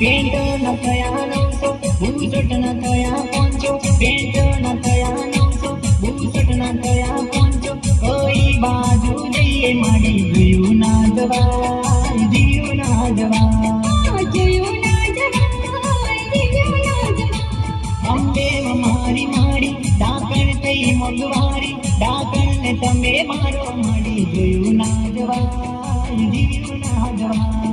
pant ન થયા 900 બુસટ ન થયા 500 પેન્ટ ન થયા 900 બુસટ ન થયા 500 કોઈ બાજુ જઈએ મારી જીવ ના જવાય જીવ ના જવાય અંબે મારી મારી ડાકણ થઈ મોંઘવારી ડાકણ ને તમે મારો મારી જીવ ના જવાય જીવ ના જવાય